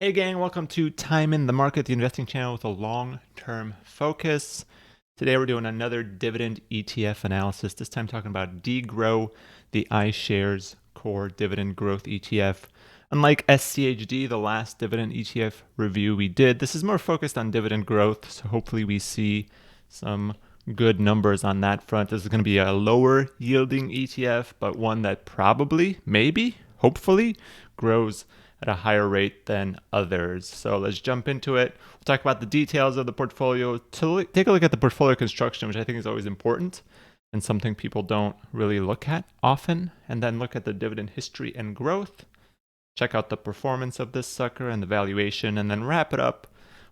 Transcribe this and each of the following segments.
Hey gang, welcome to Time in the Market, the investing channel with a long-term focus. Today we're doing another dividend ETF analysis, this time talking about DGRO, the Ishares Core Dividend Growth ETF. Unlike SCHD, the last dividend ETF review we did, this is more focused on dividend growth, so hopefully we see some good numbers on that front. This is going to be a lower yielding ETF, but one that probably, maybe, hopefully, grows at a higher rate than others. So let's jump into it. We'll talk about the details of the portfolio. Take a look at the portfolio construction, which I think is always important and something people don't really look at often. And then look at the dividend history and growth. Check out the performance of this sucker and the valuation, and then wrap it up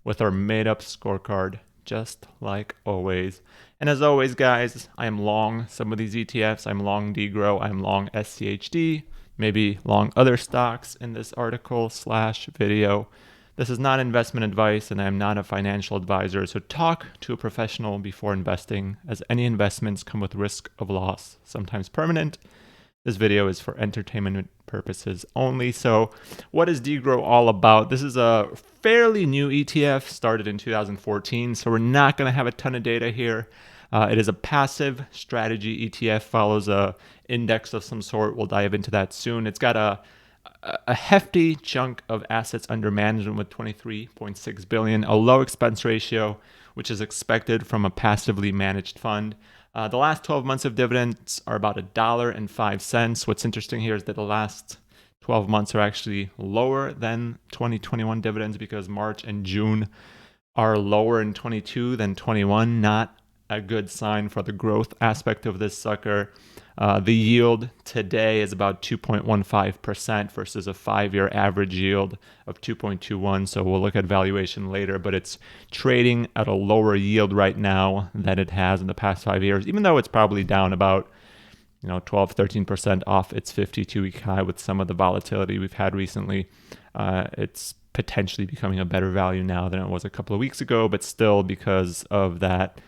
with our made-up scorecard, just like always. And as always, guys, I am long some of these ETFs. I'm long DGRO. I'm long SCHD. Maybe long other stocks in this article/video. This is not investment advice, and I am not a financial advisor, so talk to a professional before investing, as any investments come with risk of loss, sometimes permanent. This video is for entertainment purposes only. So what is DGRO all about? This is a fairly new ETF, started in 2014, so we're not going to have a ton of data here. It is a passive strategy ETF, follows a index of some sort. We'll dive into that soon. It's got a hefty chunk of assets under management with 23.6 billion, a low expense ratio, which is expected from a passively managed fund. The last 12 months of dividends are about $1.05. What's interesting here is that the last 12 months are actually lower than 2021 dividends because March and June are lower in 22 than 21. Not a good sign for the growth aspect of this sucker. The yield today is about 2.15% versus a 5-year average yield of 2.21. So we'll look at valuation later, but it's trading at a lower yield right now than it has in the past 5 years, even though it's probably down about 12, 13% off its 52-week high with some of the volatility we've had recently. It's potentially becoming a better value now than it was a couple of weeks ago, but still, because of that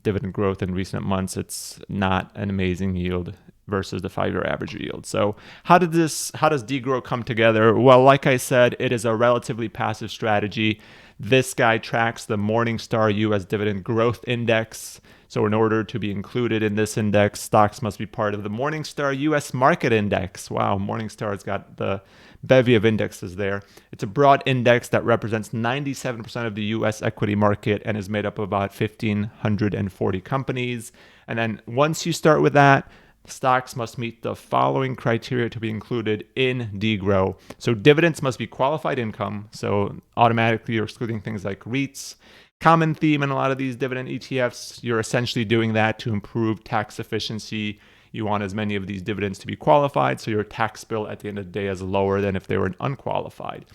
dividend growth in recent months, it's not an amazing yield versus the 5-year average yield. So how does DGRO come together? Well, like I said, it is a relatively passive strategy. This guy tracks the Morningstar US Dividend Growth Index. So in order to be included in this index, stocks must be part of the Morningstar US Market Index. Wow, Morningstar's got the bevy of indexes there. It's a broad index that represents 97% of the US equity market and is made up of about 1,540 companies. And then once you start with that, stocks must meet the following criteria to be included in DGRO. So dividends must be qualified income. So automatically you're excluding things like REITs. Common theme in a lot of these dividend ETFs, you're essentially doing that to improve tax efficiency. You want as many of these dividends to be qualified, so your tax bill at the end of the day is lower than if they were unqualified.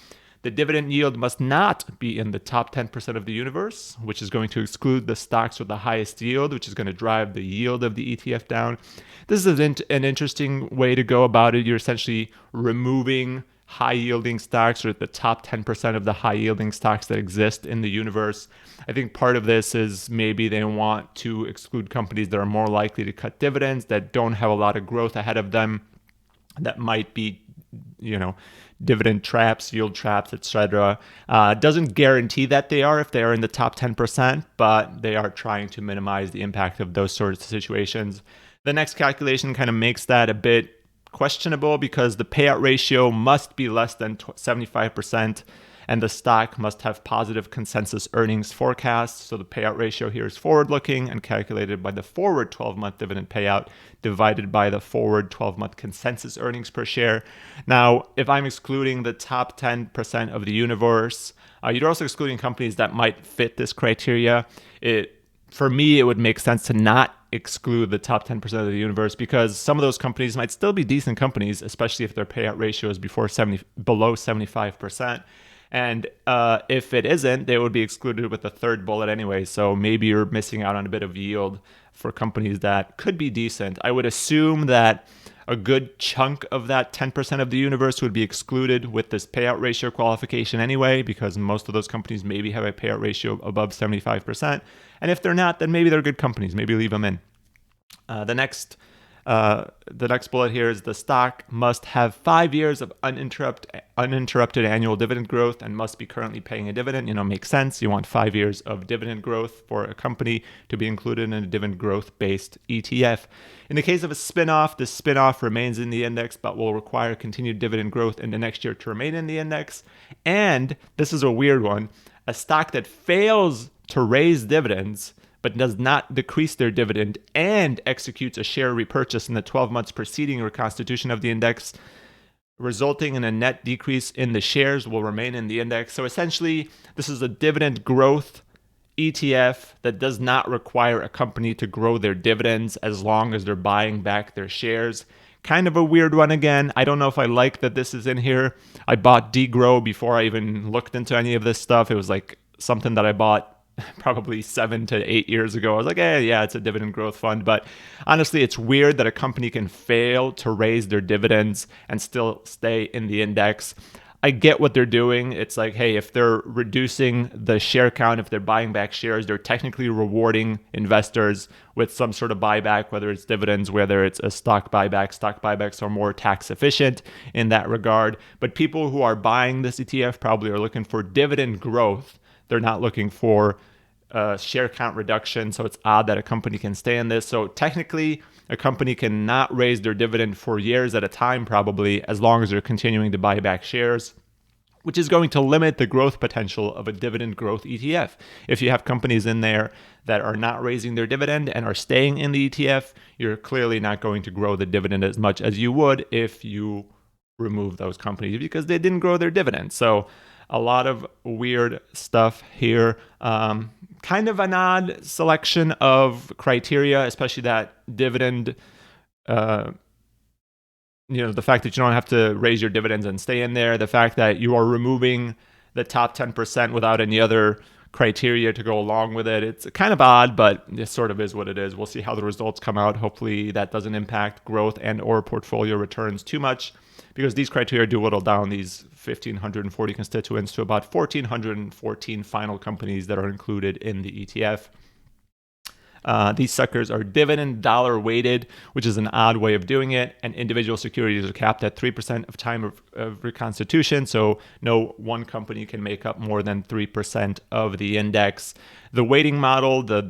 The dividend yield must not be in the top 10% of the universe, which is going to exclude the stocks with the highest yield, which is going to drive the yield of the ETF down. This is an interesting way to go about it. You're essentially removing high-yielding stocks, or the top 10% of the high-yielding stocks that exist in the universe. I think part of this is maybe they want to exclude companies that are more likely to cut dividends, that don't have a lot of growth ahead of them, that might be, dividend traps, yield traps, etc. Doesn't guarantee that they are if they are in the top 10%, but they are trying to minimize the impact of those sorts of situations. The next calculation kind of makes that a bit questionable because the payout ratio must be less than 75%, and the stock must have positive consensus earnings forecasts. So the payout ratio here is forward-looking and calculated by the forward 12-month dividend payout divided by the forward 12-month consensus earnings per share. Now, if I'm excluding the top 10% of the universe, you're also excluding companies that might fit this criteria. For me, it would make sense to not exclude the top 10% of the universe because some of those companies might still be decent companies, especially if their payout ratio is below 75%. And if it isn't, they would be excluded with the third bullet anyway. So maybe you're missing out on a bit of yield for companies that could be decent. I would assume that a good chunk of that 10% of the universe would be excluded with this payout ratio qualification anyway, because most of those companies maybe have a payout ratio above 75%. And if they're not, then maybe they're good companies. Maybe leave them in. The next The next bullet here is the stock must have 5 years of uninterrupted annual dividend growth and must be currently paying a dividend. Makes sense. You want 5 years of dividend growth for a company to be included in a dividend growth-based ETF. In the case of a spinoff, the spinoff remains in the index but will require continued dividend growth in the next year to remain in the index. And this is a weird one. A stock that fails to raise dividends but does not decrease their dividend and executes a share repurchase in the 12 months preceding reconstitution of the index, resulting in a net decrease in the shares, will remain in the index. So essentially, this is a dividend growth ETF that does not require a company to grow their dividends as long as they're buying back their shares. Kind of a weird one again. I don't know if I like that this is in here. I bought DGRO before I even looked into any of this stuff. It was like something that I bought probably 7 to 8 years ago. I was like, yeah, it's a dividend growth fund. But honestly, it's weird that a company can fail to raise their dividends and still stay in the index. I get what they're doing. It's like, hey, if they're reducing the share count, if they're buying back shares, they're technically rewarding investors with some sort of buyback, whether it's dividends, whether it's a stock buyback. Stock buybacks are more tax efficient in that regard. But people who are buying this ETF probably are looking for dividend growth. They're not looking for share count reduction. So it's odd that a company can stay in this. So technically, a company cannot raise their dividend for years at a time, probably, as long as they're continuing to buy back shares, which is going to limit the growth potential of a dividend growth ETF. If you have companies in there that are not raising their dividend and are staying in the ETF, you're clearly not going to grow the dividend as much as you would if you remove those companies because they didn't grow their dividend. So a lot of weird stuff here. Kind of an odd selection of criteria, especially that dividend, the fact that you don't have to raise your dividends and stay in there, the fact that you are removing the top 10% without any other criteria to go along with it. It's kind of odd, but it sort of is what it is. We'll see how the results come out. Hopefully that doesn't impact growth and or portfolio returns too much, because these criteria do whittle down these 1,540 constituents to about 1,414 final companies that are included in the ETF. These suckers are dividend dollar weighted, which is an odd way of doing it, and individual securities are capped at 3% of time of reconstitution, so no one company can make up more than 3% of the index. The weighting model, the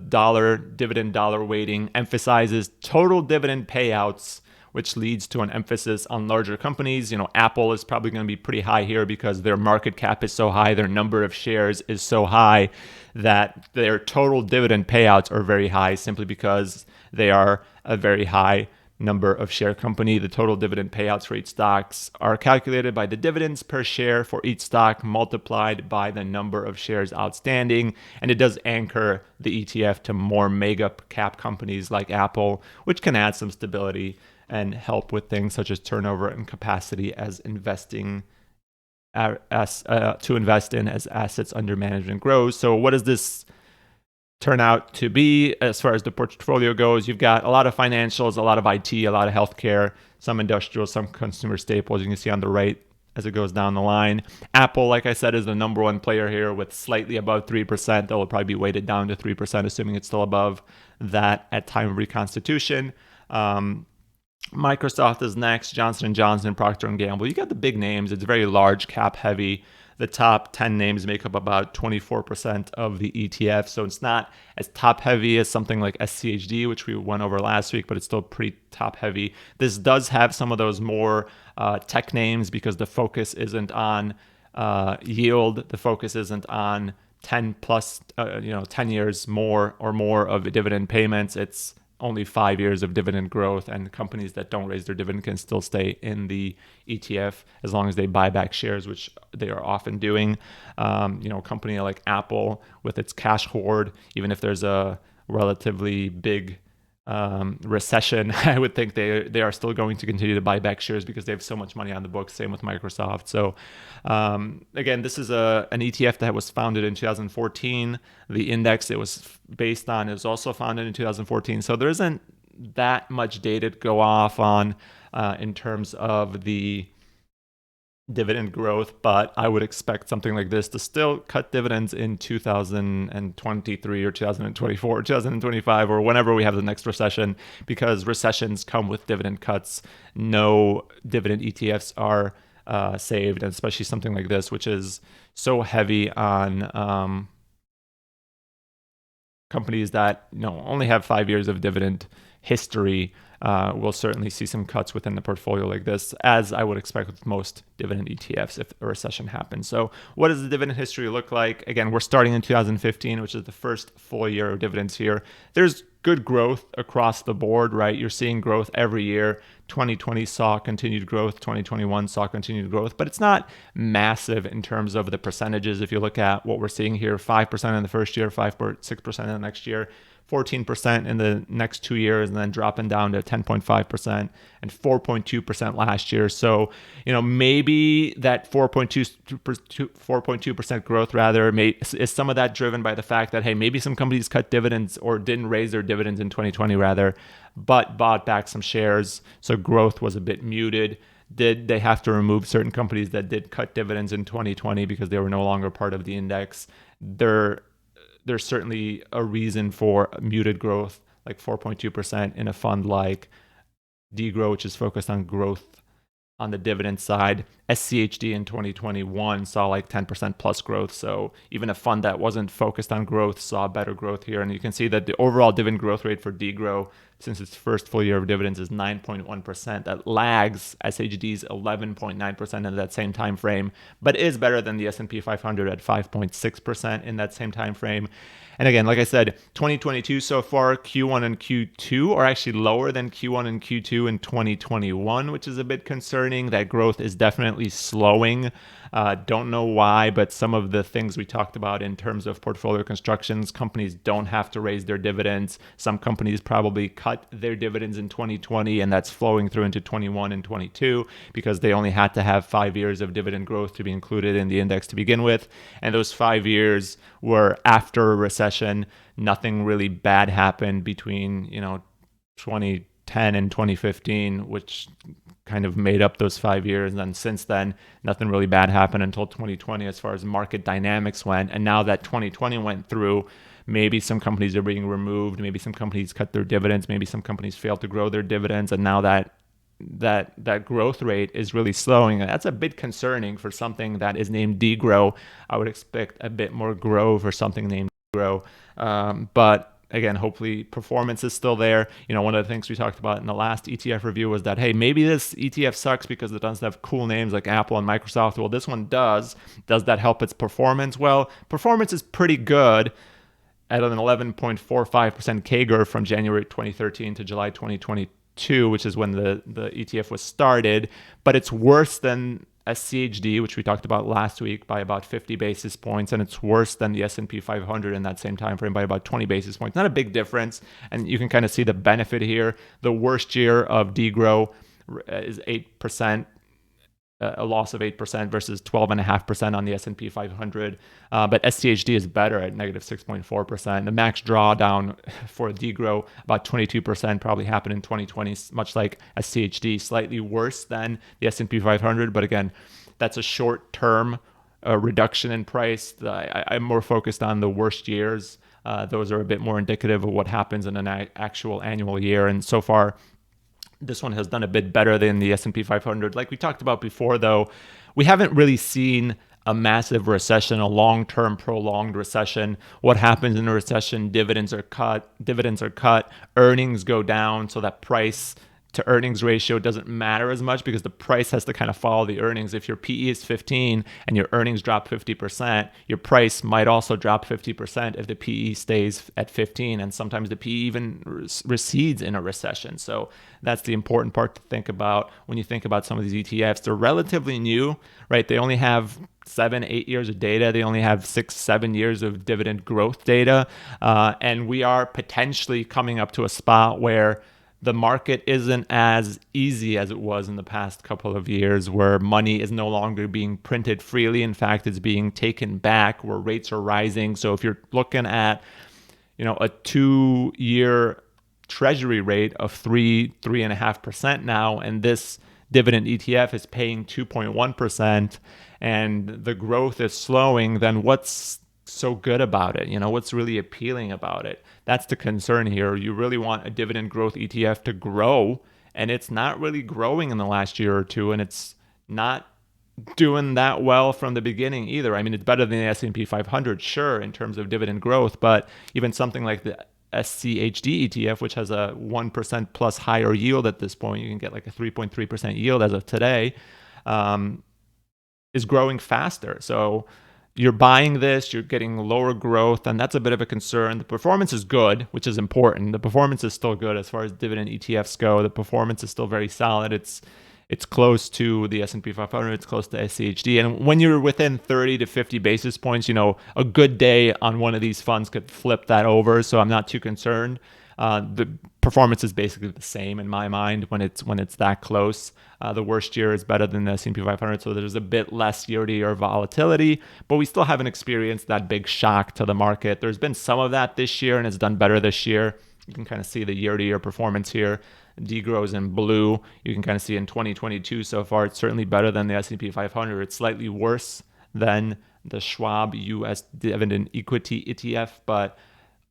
dividend dollar weighting, emphasizes total dividend payouts, which leads to an emphasis on larger companies. Apple is probably going to be pretty high here because their market cap is so high, their number of shares is so high that their total dividend payouts are very high simply because they are a very high number of share company. The total dividend payouts for each stocks are calculated by the dividends per share for each stock multiplied by the number of shares outstanding. And it does anchor the ETF to more mega cap companies like Apple, which can add some stability and help with things such as turnover and capacity as investing to invest in as assets under management grows. So what does this turn out to be as far as the portfolio goes? You've got a lot of financials, a lot of IT, a lot of healthcare, some industrial, some consumer staples. You can see on the right as it goes down the line. Apple, like I said, is the number one player here with slightly above 3%. That will probably be weighted down to 3%, assuming it's still above that at time of reconstitution. Microsoft is next, Johnson & Johnson, Procter & Gamble. You got the big names. It's very large cap heavy. The top 10 names make up about 24% of the ETF. So it's not as top heavy as something like SCHD, which we went over last week, but it's still pretty top heavy. This does have some of those more tech names because the focus isn't on yield. The focus isn't on 10 years more of dividend payments. It's only 5 years of dividend growth, and companies that don't raise their dividend can still stay in the ETF as long as they buy back shares, which they are often doing. A company like Apple with its cash hoard, even if there's a relatively big recession, I would think they are still going to continue to buy back shares because they have so much money on the books. Same with Microsoft. So again, this is an ETF that was founded in 2014. The index it was based on is also founded in 2014. So there isn't that much data to go off on in terms of the dividend growth, but I would expect something like this to still cut dividends in 2023 or 2024 or 2025 or whenever we have the next recession, because recessions come with dividend cuts. No dividend ETFs are saved, and especially something like this, which is so heavy on companies that only have 5 years of dividend history. We'll certainly see some cuts within the portfolio like this, as I would expect with most dividend ETFs if a recession happens. So what does the dividend history look like? Again, we're starting in 2015, which is the first full year of dividends here. There's good growth across the board, right? You're seeing growth every year. 2020 saw continued growth. 2021 saw continued growth, but it's not massive in terms of the percentages. If you look at what we're seeing here, 5% in the first year, 5.6% in the next year, 14% in the next 2 years, and then dropping down to 10.5% and 4.2% last year. So, maybe that 4.2% growth is some of that driven by the fact that, hey, maybe some companies cut dividends or didn't raise their dividends in 2020 rather, but bought back some shares. So growth was a bit muted. Did they have to remove certain companies that did cut dividends in 2020 because they were no longer part of the index? There's certainly a reason for muted growth, like 4.2% in a fund like DGRO, which is focused on growth on the dividend side. SCHD in 2021 saw like 10% plus growth. So even a fund that wasn't focused on growth saw better growth here. And you can see that the overall dividend growth rate for DGRO since its first full year of dividends is 9.1%. That lags SHD's 11.9% in that same time frame, but is better than the S&P 500 at 5.6% in that same time frame. And again, like I said, 2022 so far, Q1 and Q2 are actually lower than Q1 and Q2 in 2021, which is a bit concerning. That growth is definitely slowing. Don't know why, but some of the things we talked about in terms of portfolio constructions, companies don't have to raise their dividends. Some companies probably cut their dividends in 2020, and that's flowing through into 21 and 22 because they only had to have 5 years of dividend growth to be included in the index to begin with. And those 5 years were after a recession. Nothing really bad happened between 2010 and 2015, which kind of made up those 5 years. And then since then, nothing really bad happened until 2020 as far as market dynamics went. And now that 2020 went through, maybe some companies are being removed. Maybe some companies cut their dividends. Maybe some companies failed to grow their dividends. And now that growth rate is really slowing. And that's a bit concerning for something that is named DGRO. I would expect a bit more growth for something named DGRO. But again, hopefully performance is still there. One of the things we talked about in the last ETF review was that, hey, maybe this ETF sucks because it doesn't have cool names like Apple and Microsoft. Well, this one does. Does that help its performance? Well, performance is pretty good at an 11.45% CAGR from January 2013 to July 2022, which is when the ETF was started. But it's worse than SCHD, which we talked about last week, by about 50 basis points, and it's worse than the S&P 500 in that same time frame by about 20 basis points. Not a big difference, and you can kind of see the benefit here. The worst year of DGRO is 8%, a loss of 8% versus 12.5% on the S&P 500. But SCHD is better at negative 6.4%. The max drawdown for DGRO, about 22%, probably happened in 2020, much like SCHD, slightly worse than the S&P 500. But again, that's a short-term reduction in price. I'm more focused on the worst years. Those are a bit more indicative of what happens in an actual annual year. And so far, this one has done a bit better than the S&P 500. Like we talked about before, though, we haven't really seen a massive recession, a long-term prolonged recession. What happens in a recession? Dividends are cut, earnings go down, so that price to earnings ratio doesn't matter as much because the price has to kind of follow the earnings. If your PE is 15 and your earnings drop 50%, your price might also drop 50% if the PE stays at 15, and sometimes the PE even recedes in a recession. So that's the important part to think about when you think about some of these ETFs. They're relatively new, right? They only have 7-8 years of data. They only have 6-7 years of dividend growth data. And we are potentially coming up to a spot where the market isn't as easy as it was in the past couple of years, where money is no longer being printed freely. In fact, it's being taken back, where rates are rising. So if you're looking at, a 2-year treasury rate of 3.5% now, and this dividend ETF is paying 2.1% and the growth is slowing, then what's so good about it? What's really appealing about it? That's the concern here. You really want a dividend growth ETF to grow, and it's not really growing in the last year or two, and it's not doing that well from the beginning either. I mean, it's better than the S&P 500, sure, in terms of dividend growth, but even something like the SCHD ETF, which has a 1% plus higher yield at this point, you can get like a 3.3% yield as of today, is growing faster. So you're buying this, you're getting lower growth, and that's a bit of a concern. The performance is good, which is important. The performance is still good as far as dividend ETFs go. The performance is still very solid. It's close to the S&P 500. It's close to SCHD. And when you're within 30 to 50 basis points, a good day on one of these funds could flip that over. So I'm not too concerned. The performance is basically the same in my mind when it's that close. The worst year is better than the S&P 500, so there's a bit less year-to-year volatility, but we still haven't experienced that big shock to the market. There's been some of that this year, and it's done better this year. You can kind of see the year-to-year performance here. DGRO is in blue. You can kind of see in 2022 so far, it's certainly better than the S&P 500. It's slightly worse than the Schwab US Dividend Equity ETF, but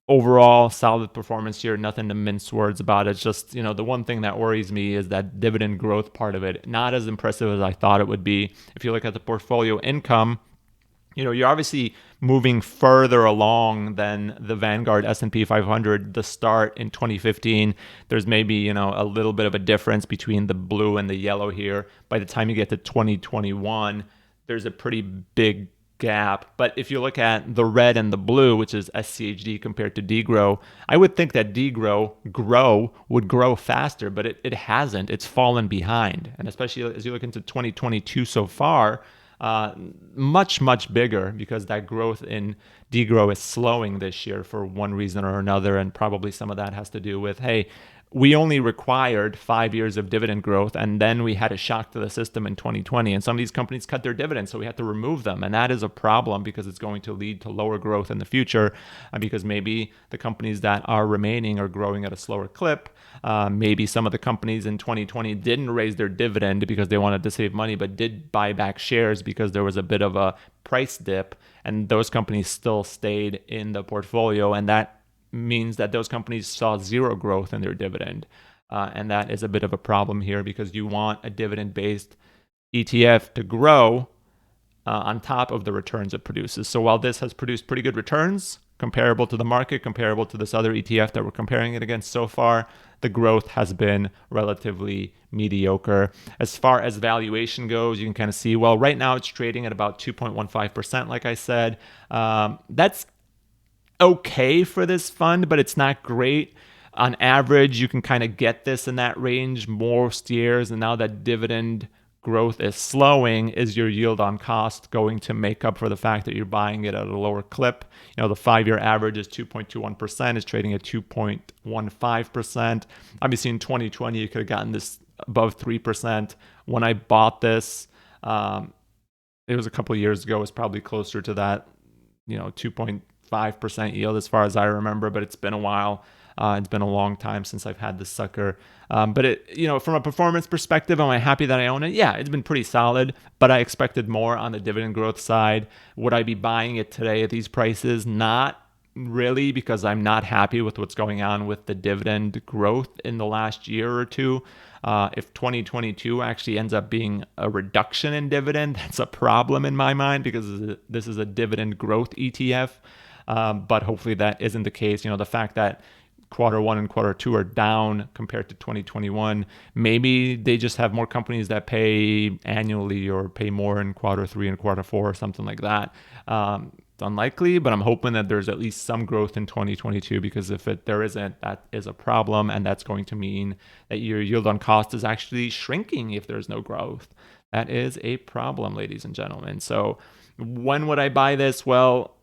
overall, solid performance here. Nothing to mince words about. It's just, the one thing that worries me is that dividend growth part of it. Not as impressive as I thought it would be. If you look at the portfolio income, you're obviously moving further along than the Vanguard S&P 500. The start in 2015, there's maybe, a little bit of a difference between the blue and the yellow here. By the time you get to 2021, there's a pretty big gap. But if you look at the red and the blue, which is SCHD compared to DGRO, I would think that DGRO would grow faster, but it hasn't. It's fallen behind. And especially as you look into 2022 so far, much, much bigger, because that growth in DGRO is slowing this year for one reason or another. And probably some of that has to do with, hey, we only required 5 years of dividend growth, and then we had a shock to the system in 2020, and some of these companies cut their dividends, so we had to remove them, and that is a problem because it's going to lead to lower growth in the future, because maybe the companies that are remaining are growing at a slower clip. Maybe some of the companies in 2020 didn't raise their dividend because they wanted to save money, but did buy back shares because there was a bit of a price dip, and those companies still stayed in the portfolio, and that means that those companies saw zero growth in their dividend. And that is a bit of a problem here, because you want a dividend-based ETF to grow on top of the returns it produces. So while this has produced pretty good returns, comparable to the market, comparable to this other ETF that we're comparing it against so far, the growth has been relatively mediocre. As far as valuation goes, you can kind of see, well, right now it's trading at about 2.15%, like I said. That's okay for this fund, but it's not great. On average, you can kind of get this in that range most years, and now that dividend growth is slowing, is your yield on cost going to make up for the fact that you're buying it at a lower clip? The 5-year average is 2.21%, is trading at 2.15%. Obviously in 2020, you could have gotten this above 3%. When I bought this, it was a couple of years ago, it was probably closer to that, 2.5% yield as far as I remember, but it's been a while. It's been a long time since I've had this sucker. But it, from a performance perspective, am I happy that I own it? Yeah, it's been pretty solid, but I expected more on the dividend growth side. Would I be buying it today at these prices? Not really, because I'm not happy with what's going on with the dividend growth in the last year or two. If 2022 actually ends up being a reduction in dividend, that's a problem in my mind, because this is a dividend growth ETF. But hopefully that isn't the case. The fact that Q1 and Q2 are down compared to 2021, maybe they just have more companies that pay annually or pay more in Q3 and Q4 or something like that. It's unlikely, but I'm hoping that there's at least some growth in 2022, because if there isn't, that is a problem, and that's going to mean that your yield on cost is actually shrinking if there's no growth. That is a problem, ladies and gentlemen. So when would I buy this? Well,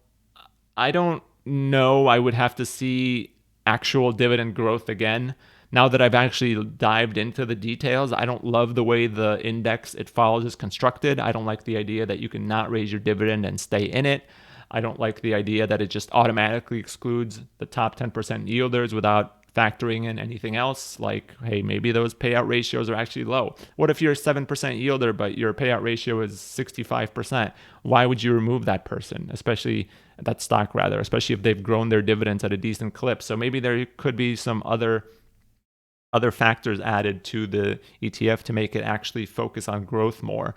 I don't know. I would have to see actual dividend growth again. Now that I've actually dived into the details, I don't love the way the index it follows is constructed. I don't like the idea that you can not raise your dividend and stay in it. I don't like the idea that it just automatically excludes the top 10% yielders without factoring in anything else, like, hey, maybe those payout ratios are actually low. What if you're a 7% yielder, but your payout ratio is 65%? Why would you remove that person, especially that stock, especially if they've grown their dividends at a decent clip? So maybe there could be some other factors added to the ETF to make it actually focus on growth more.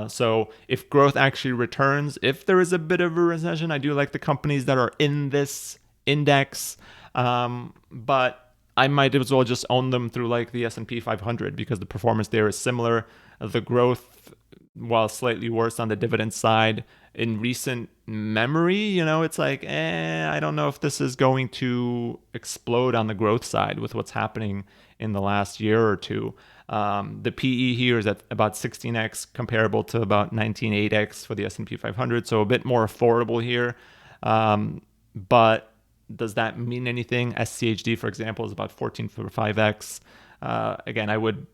So if growth actually returns, if there is a bit of a recession, I do like the companies that are in this index, but I might as well just own them through like the S&P 500 because the performance there is similar. The growth, while slightly worse on the dividend side, in recent memory, it's like, I don't know if this is going to explode on the growth side with what's happening in the last year or two. The PE here is at about 16x, comparable to about 19.8x for the S&P 500, so a bit more affordable here. But does that mean anything? SCHD, for example, is about 14.5x. Again, I would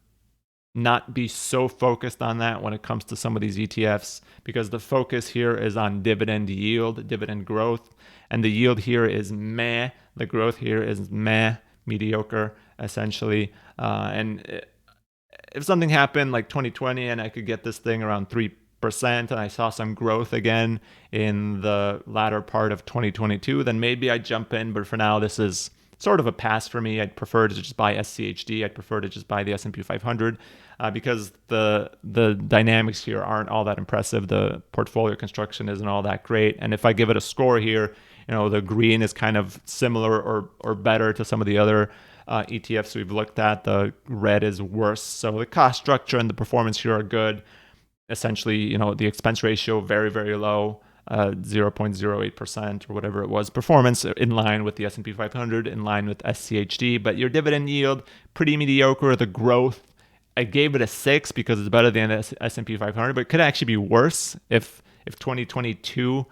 not be so focused on that when it comes to some of these ETFs, because the focus here is on dividend yield, dividend growth, and the yield here is meh. The growth here is meh, mediocre, essentially. And if something happened like 2020 and I could get this thing around 3%, and I saw some growth again in the latter part of 2022, then maybe I'd jump in. But for now, this is sort of a pass for me. I'd prefer to just buy SCHD. I'd prefer to just buy the S&P 500 because the dynamics here aren't all that impressive. The portfolio construction isn't all that great. And if I give it a score here, the green is kind of similar or better to some of the other ETFs we've looked at. The red is worse. So the cost structure and the performance here are good. Essentially, the expense ratio very, very low. 0.08% or whatever it was. Performance in line with the S&P 500, in line with SCHD, but your dividend yield, pretty mediocre. The growth, I gave it a 6 because it's better than the S&P 500, but it could actually be worse if 2022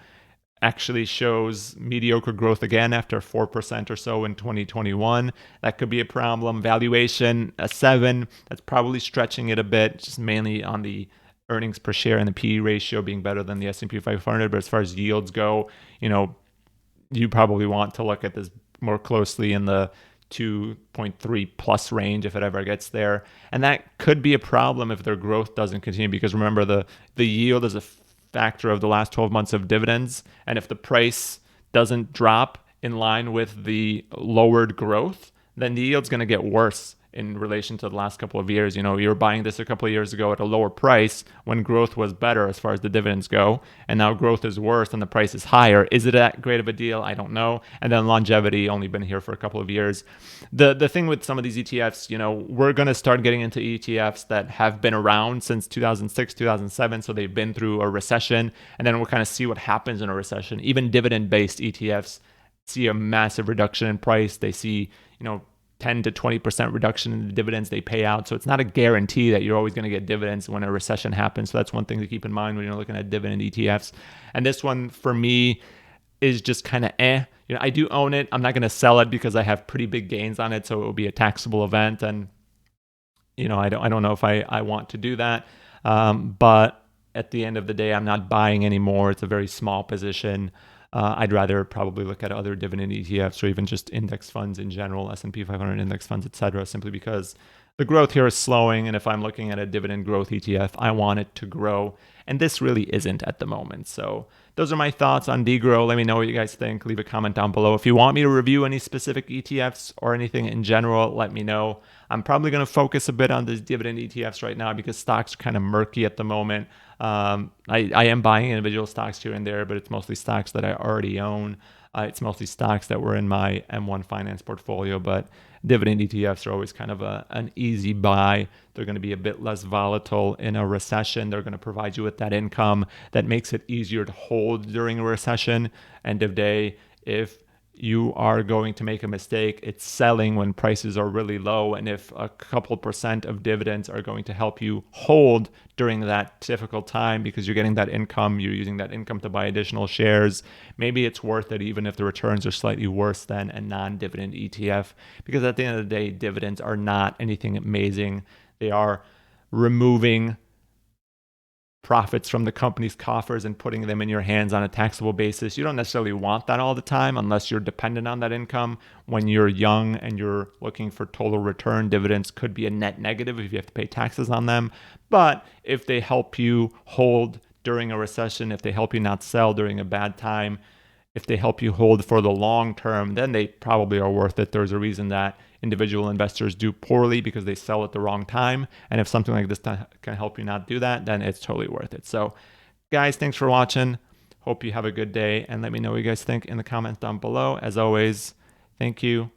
actually shows mediocre growth again after 4% or so in 2021. That could be a problem. Valuation, a 7. That's probably stretching it a bit, just mainly on the earnings per share and the PE ratio being better than the S&P 500. But as far as yields go, you probably want to look at this more closely in the 2.3 plus range if it ever gets there. And that could be a problem if their growth doesn't continue, because remember, the yield is a factor of the last 12 months of dividends. And if the price doesn't drop in line with the lowered growth, then the yield's going to get worse in relation to the last couple of years. You were buying this a couple of years ago at a lower price when growth was better as far as the dividends go, and now growth is worse and the price is higher. Is it that great of a deal? I don't know. And then longevity, only been here for a couple of years. The thing with some of these ETFs, we're going to start getting into ETFs that have been around since 2006, 2007, so they've been through a recession, and then we'll kind of see what happens in a recession. Even dividend-based ETFs see a massive reduction in price. They see, 10 to 20% reduction in the dividends they pay out. So it's not a guarantee that you're always going to get dividends when a recession happens. So that's one thing to keep in mind when you're looking at dividend ETFs. And this one for me is just kind of I do own it. I'm not going to sell it because I have pretty big gains on it. So it will be a taxable event. And, I don't know if I want to do that. But at the end of the day, I'm not buying anymore. It's a very small position. I'd rather probably look at other dividend ETFs or even just index funds in general, S&P 500 index funds, etc., simply because the growth here is slowing. And if I'm looking at a dividend growth ETF, I want it to grow. And this really isn't at the moment. So those are my thoughts on DGRO. Let me know what you guys think. Leave a comment down below. If you want me to review any specific ETFs or anything in general, let me know. I'm probably going to focus a bit on these dividend ETFs right now because stocks are kind of murky at the moment. I am buying individual stocks here and there, but it's mostly stocks that I already own. It's mostly stocks that were in my M1 finance portfolio, but dividend ETFs are always kind of an easy buy. They're going to be a bit less volatile in a recession. They're going to provide you with that income that makes it easier to hold during a recession. End of day, if you are going to make a mistake, it's selling when prices are really low. And if a couple % of dividends are going to help you hold during that difficult time because you're getting that income, you're using that income to buy additional shares, maybe it's worth it even if the returns are slightly worse than a non-dividend ETF. Because at the end of the day, dividends are not anything amazing. They are removing profits from the company's coffers and putting them in your hands on a taxable basis. You don't necessarily want that all the time unless you're dependent on that income. When you're young and you're looking for total return, dividends could be a net negative if you have to pay taxes on them. But if they help you hold during a recession, if they help you not sell during a bad time, if they help you hold for the long term, then they probably are worth it. There's a reason that individual investors do poorly because they sell at the wrong time. And if something like this can help you not do that, then it's totally worth it. So guys, thanks for watching. Hope you have a good day, and let me know what you guys think in the comments down below. As always, thank you